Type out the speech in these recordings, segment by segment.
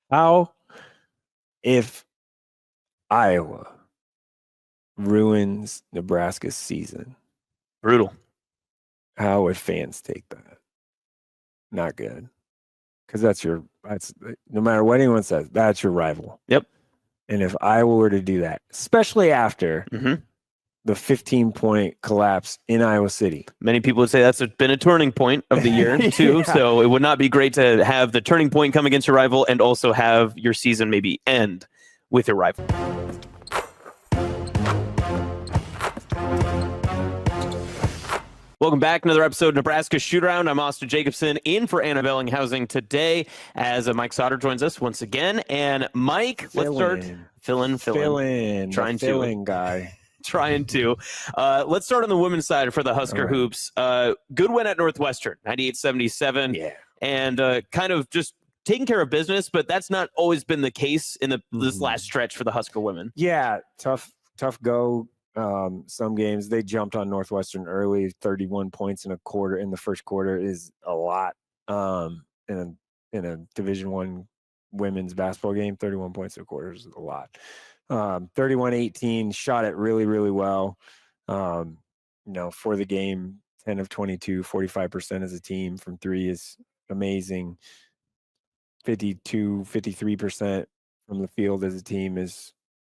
How if Iowa ruins Nebraska's season? Brutal. How would fans take that? Not good. Because that's no matter what anyone says, that's your rival. Yep. And if Iowa were to do that, especially after the 15-point collapse in Iowa City. Many people would say that's been a turning point of the year, too. Yeah. So it would not be great to have the turning point come against your rival and also have your season maybe end with your rival. Welcome back. Another episode of Nebraska Shootaround. I'm Austin Jacobsen in for Anna Bellingshausen today as Mike Sautter joins us once again. And Mike, let's start. Fill in. Trying to. Guy. Trying to. Let's start on the women's side for the Husker hoops. Good win at Northwestern, 98-77. Yeah. And kind of just taking care of business, but that's not always been the case in this last stretch for the Husker women. Yeah, tough go. Some games they jumped on Northwestern early. 31 points in the first quarter is a lot. In a Division I women's basketball game, 31 points in a quarter is a lot. 31-18, shot it really, really well. For the game, 10 of 22, 45% as a team from three is amazing. 53% from the field as a team is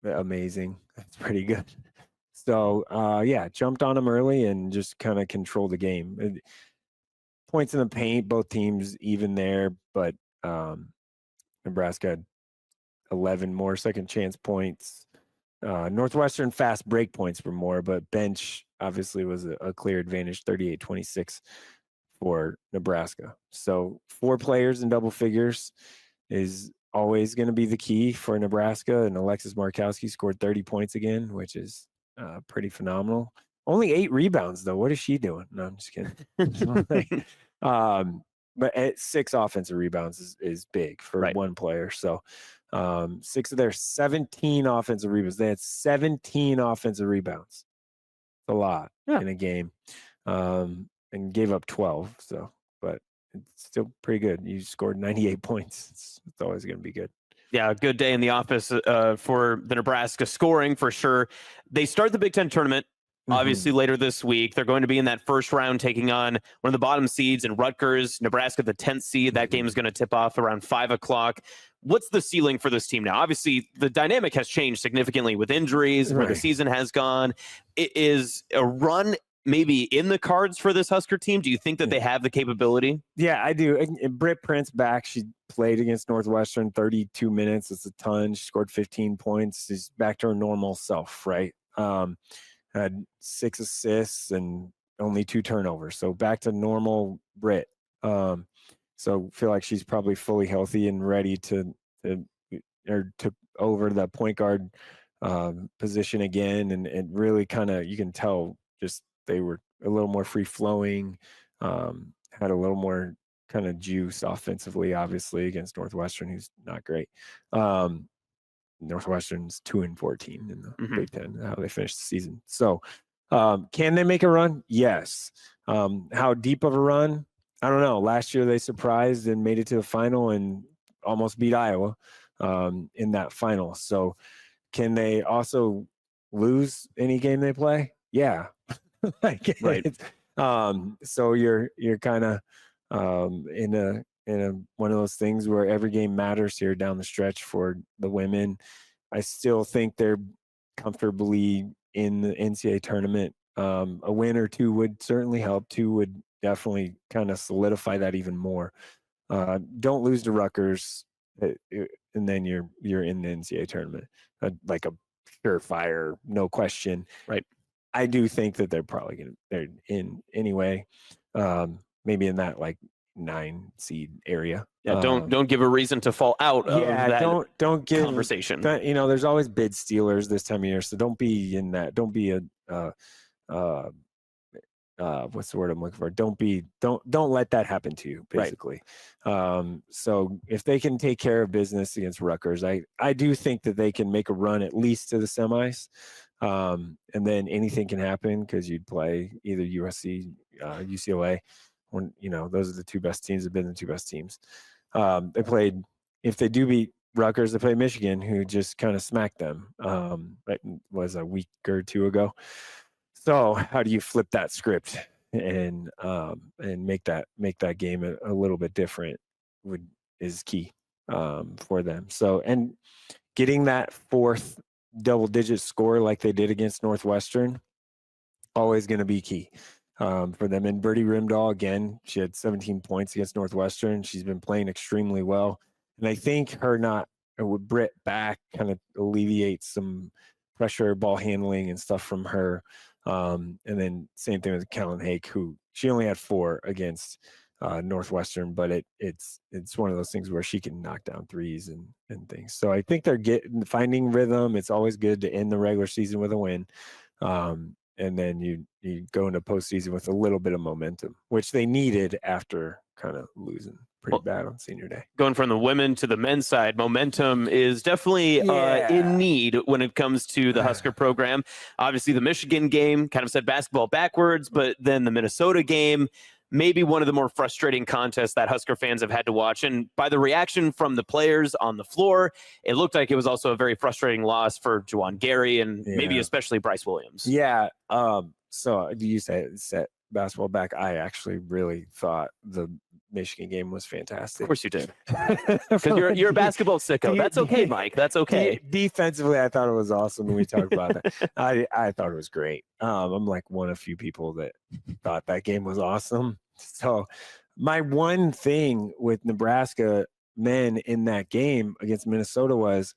amazing. That's pretty good. So, jumped on them early and just kind of controlled the game. Points in the paint, both teams even there, but Nebraska had 11 more second chance points. Northwestern fast break points were more, but bench obviously was a clear advantage, 38-26 for Nebraska. So 4 players in double figures is always going to be the key for Nebraska, and Alexis Markowski scored 30 points again, which is pretty phenomenal. Only 8 rebounds, though. What is she doing? No, I'm just kidding. But at 6 offensive rebounds is big for one player. So 6 of their 17 offensive rebounds. They had 17 offensive rebounds. A lot in a game. And gave up 12. So, but it's still pretty good. You scored 98 points. It's always going to be good. Yeah, a good day in the office for the Nebraska scoring for sure. They start the Big Ten tournament, obviously, later this week. They're going to be in that first round taking on one of the bottom seeds in Rutgers, Nebraska, the 10th seed. That game is going to tip off around 5 o'clock. What's the ceiling for this team now? Obviously, the dynamic has changed significantly with injuries, where the season has gone. It is a run maybe in the cards for this Husker team? Do you think that they have the capability? Yeah, I do. And Britt Prince back. She played against Northwestern 32 minutes. It's a ton. She scored 15 points. She's back to her normal self, right? Had 6 assists and only 2 turnovers. So back to normal Britt. So feel like she's probably fully healthy and ready to over the point guard position again. And really kind of, you can tell just they were a little more free flowing, had a little more kind of juice offensively, obviously, against Northwestern, who's not great. Northwestern's 2-14 in the Big Ten, how they finished the season. So can they make a run? Yes. How deep of a run? I don't know. Last year they surprised and made it to the final and almost beat Iowa in that final. So can they also lose any game they play? Yeah. Right. So you're kind of in a one of those things where every game matters here down the stretch for the women. I still think they're comfortably in the NCAA tournament. A win or 2 would certainly help. 2 would definitely kind of solidify that even more. Don't lose to Rutgers, and then you're in the NCAA tournament, like a surefire, no question. Right. I do think that they're in anyway. Maybe in that like 9 seed area. Yeah, don't give a reason to fall out of that don't give conversation. There's always bid stealers this time of year, so don't be in that. Don't be what's the word I'm looking for? Don't let that happen to you, basically. Right. So if they can take care of business against Rutgers, I do think that they can make a run at least to the semis. And then anything can happen because you'd play either USC, UCLA. When those are the 2 best teams. Have been the 2 best teams. They played. If they do beat Rutgers to play Michigan, who just kind of smacked them. It was a week or two ago. So how do you flip that script and make that game a little bit different is key for them. So, and getting that fourth double-digit score like they did against Northwestern, always going to be key for them. And Birdie Rimdahl, again, she had 17 points against Northwestern. She's been playing extremely well. And I think with Britt back kind of alleviates some pressure, ball handling and stuff from her. And then same thing with Kellen Hake, who she only had 4 against Northwestern, but it's one of those things where she can knock down threes and things. So I think they're finding rhythm. It's always good to end the regular season with a win. And then you go into postseason with a little bit of momentum, which they needed after kind of losing pretty bad on senior day. Going from the women to the men's side, momentum is definitely in need when it comes to the Husker program. Obviously, the Michigan game kind of set basketball backwards, but then the Minnesota game, maybe one of the more frustrating contests that Husker fans have had to watch. And by the reaction from the players on the floor, it looked like it was also a very frustrating loss for Juwan Gary and maybe especially Bryce Williams. Yeah. So you set basketball back. I actually really thought the Michigan game was fantastic. Of course you did. Because you're a basketball sicko. That's okay, Mike. That's okay. Defensively, I thought it was awesome when we talked about that. I thought it was great. I'm like one of few people that thought that game was awesome. So my one thing with Nebraska men in that game against Minnesota was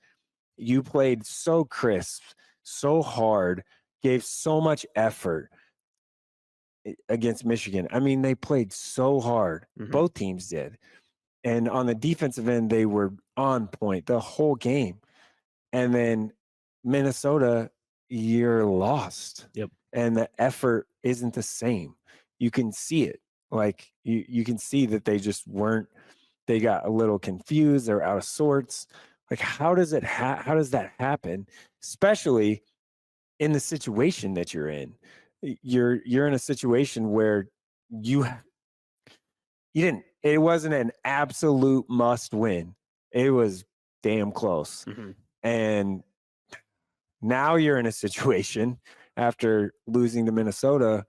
you played so crisp, so hard, gave so much effort against Michigan. I mean, they played so hard. Both teams did. And on the defensive end, they were on point the whole game. And then Minnesota, you're lost. Yep. And the effort isn't the same. You can see it. Like you can see that they just weren't, they got a little confused. They're out of sorts. Like, how does that happen? Especially in the situation that you're in. You're in a situation where it wasn't an absolute must win. It was damn close. And now you're in a situation after losing to Minnesota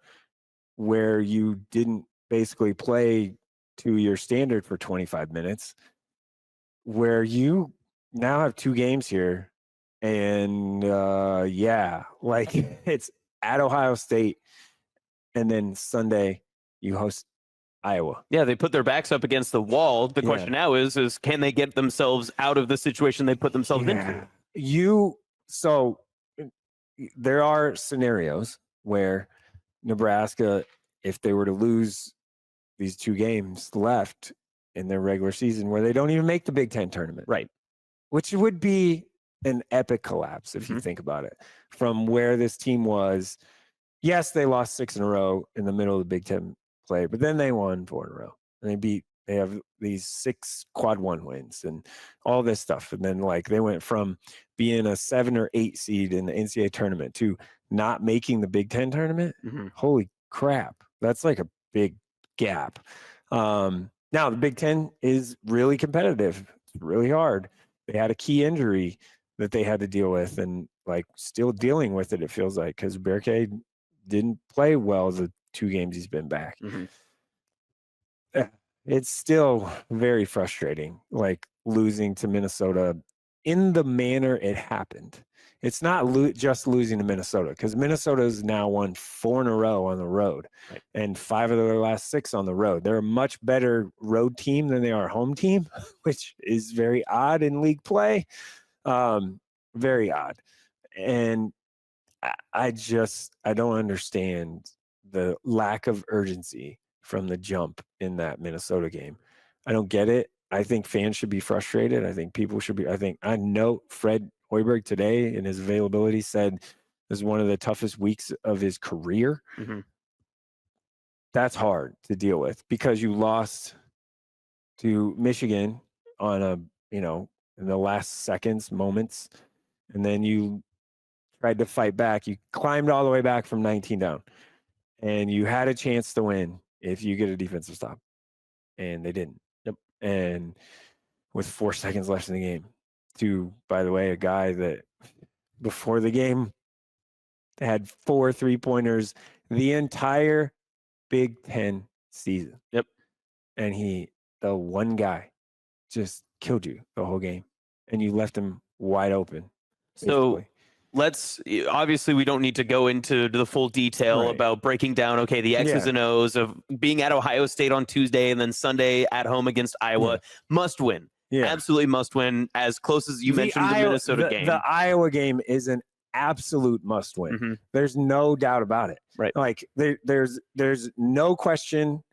where you didn't basically play to your standard for 25 minutes, where you now have 2 games here. And like it's at Ohio State, and then Sunday you host Iowa. Yeah, they put their backs up against the wall. The question now is can they get themselves out of the situation they put themselves into? So there are scenarios where Nebraska, if they were to lose these 2 games left in their regular season, where they don't even make the Big Ten tournament, right? Which would be an epic collapse if you think about it, from where this team was. Yes, they lost 6 in a row in the middle of the Big Ten play, but then they won 4 in a row, and they have these 6 quad 1 wins and all this stuff. And then like they went from being a 7 or 8 seed in the NCAA tournament to not making the Big Ten tournament. Holy crap. That's like a big gap. Now the Big Ten is really competitive. It's really hard. They had a key injury that they had to deal with, and like still dealing with it. It feels like, because Berkay didn't play well the 2 games he's been back. It's still very frustrating, like losing to Minnesota in the manner it happened. It's not just losing to Minnesota, because Minnesota's now won 4 in a row on the road, and 5 of their last 6 on the road. They're a much better road team than they are a home team, which is very odd in league play. Very odd. And I don't understand the lack of urgency from the jump in that Minnesota game. I don't get it. I think fans should be frustrated. I think people should be. I know Fred Hoiberg today in his availability said this is one of the toughest weeks of his career. That's hard to deal with, because you lost to Michigan on in the last moments, and then you tried to fight back. You climbed all the way back from 19 down, and you had a chance to win if you get a defensive stop, and they didn't. And with 4 seconds left in the game, to, by the way, a guy that before the game had 4 3-pointers the entire Big Ten season. Yep. And the one guy, just killed you the whole game, and you left him wide open. So obviously we don't need to go into the full detail about breaking down, the X's and O's of being at Ohio State on Tuesday and then Sunday at home against Iowa. Must win. Yeah. Absolutely must win, as close as you mentioned the Minnesota game. The Iowa game is an absolute must win. Mm-hmm. There's no doubt about it. Right. Like there's no question.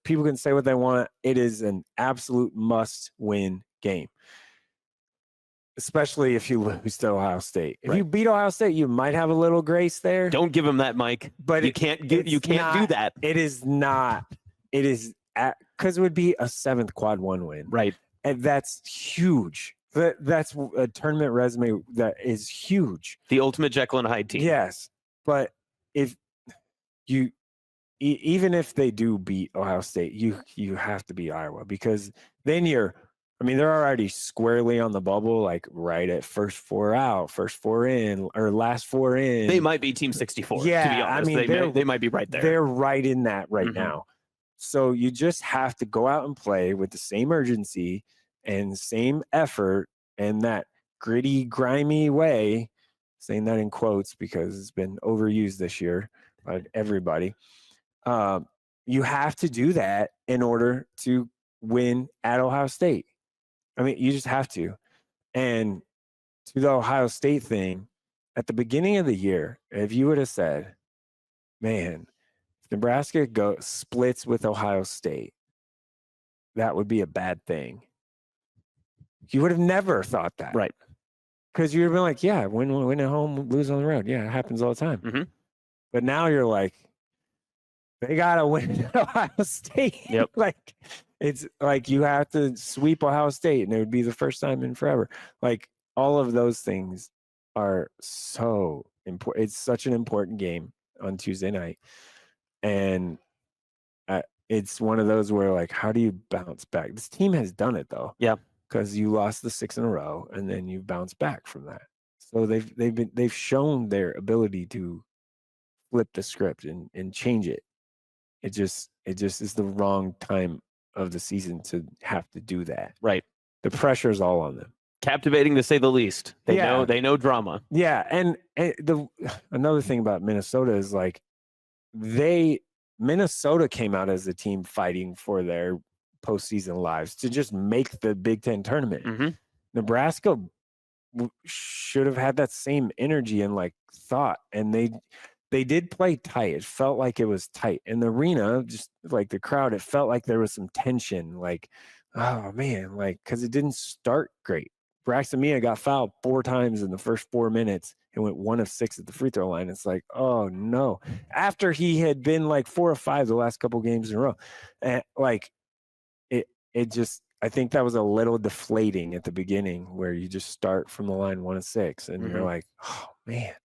People can say what they want. It is an absolute must win game. Especially if you lose to Ohio State. If you beat Ohio State, you might have a little grace there. Don't give them that, Mike. But you can't do that. It is not. It is because it would be a 7th quad 1 win. Right. And that's huge. That's a tournament resume that is huge. The ultimate Jekyll and Hyde team. Yes. But if you even if they do beat Ohio State, you have to beat Iowa, because then they're already squarely on the bubble, like right at first 4 out, first 4 in, or last 4 in. They might be Team 64. Yeah, to be honest. They might be right there. They're right in that right now. So you just have to go out and play with the same urgency and same effort and that gritty, grimy way. Saying that in quotes because it's been overused this year by everybody. You have to do that in order to win at Ohio State. I mean, you just have to. And to the Ohio State thing, at the beginning of the year, if you would have said, man, if Nebraska splits with Ohio State, that would be a bad thing. You would have never thought that. Right. Because you would have been like, yeah, win at home, lose on the road. Yeah, it happens all the time. Mm-hmm. But now you're like, they got to win at Ohio State. Yep. Like, it's like you have to sweep Ohio State, and it would be the first time in forever. Like, all of those things are so important. It's such an important game on Tuesday night. And it's one of those where, like, how do you bounce back? This team has done it, though. Yeah. Because you lost the 6 in a row, and then you bounce back from that. So they've shown their ability to flip the script and change it. It just is the wrong time of the season to have to do that. Right. The pressure is all on them. Captivating to say the least. They know drama. Yeah, and another thing about Minnesota is, like, Minnesota came out as a team fighting for their postseason lives to just make the Big Ten tournament. Mm-hmm. Nebraska should have had that same energy and, like, thought, and they did play tight. It felt like it was tight in the arena, just like the crowd. It felt like there was some tension, like, oh man, like, because it didn't start great. Braxton Mia got fouled 4 times in the first 4 minutes and went 1 of 6 at the free throw line. It's like, oh no, after he had been like 4 of 5 the last couple games in a row. And like, it just, I think that was a little deflating at the beginning, where you just start from the line 1 of 6 and you're like, oh man,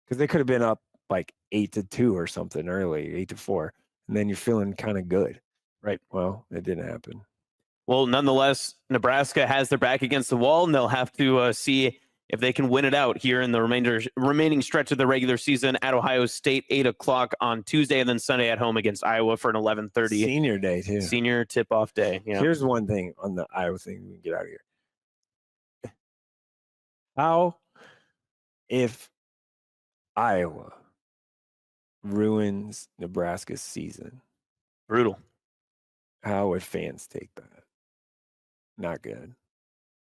because they could have been up like 8-2 or something early, 8-4, and then you're feeling kind of good. Right. Well, it didn't happen. Well, nonetheless, Nebraska has their back against the wall, and they'll have to see if they can win it out here in the remaining stretch of the regular season at Ohio State, 8:00 on Tuesday, and then Sunday at home against Iowa for an 11:30. Senior day, too. Senior tip-off day. Yeah. Here's one thing on the Iowa thing. We can get out of here. How, if Iowa ruins Nebraska's season, brutal, how would fans take that? Not good.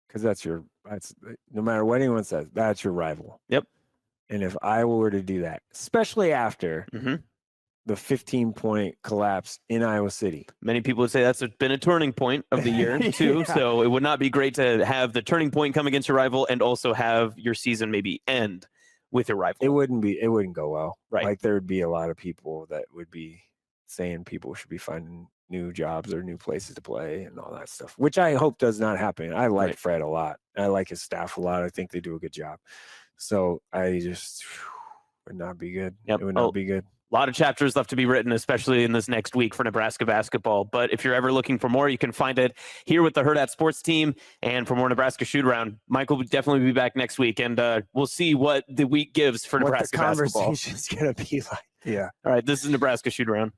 Because that's no matter what anyone says, that's your rival. Yep. And if Iowa were to do that, especially after the 15-point collapse in Iowa City. Many people would say that's been a turning point of the year, too. Yeah. So it would not be great to have the turning point come against your rival and also have your season maybe end with your rival. It wouldn't go well. Right. Like, there would be a lot of people that would be saying people should be finding new jobs or new places to play and all that stuff, which I hope does not happen. I like Fred a lot. I like his staff a lot. I think they do a good job. So I just would not be good. Yep. It would not be good. A lot of chapters left to be written, especially in this next week for Nebraska basketball. But if you're ever looking for more, you can find it here with the Hurrdat Sports team. And for more Nebraska shoot-around, Mike will definitely be back next week, and we'll see what the week gives for Nebraska basketball. What the conversation's going to be like. Yeah. All right, this is Nebraska shoot-around.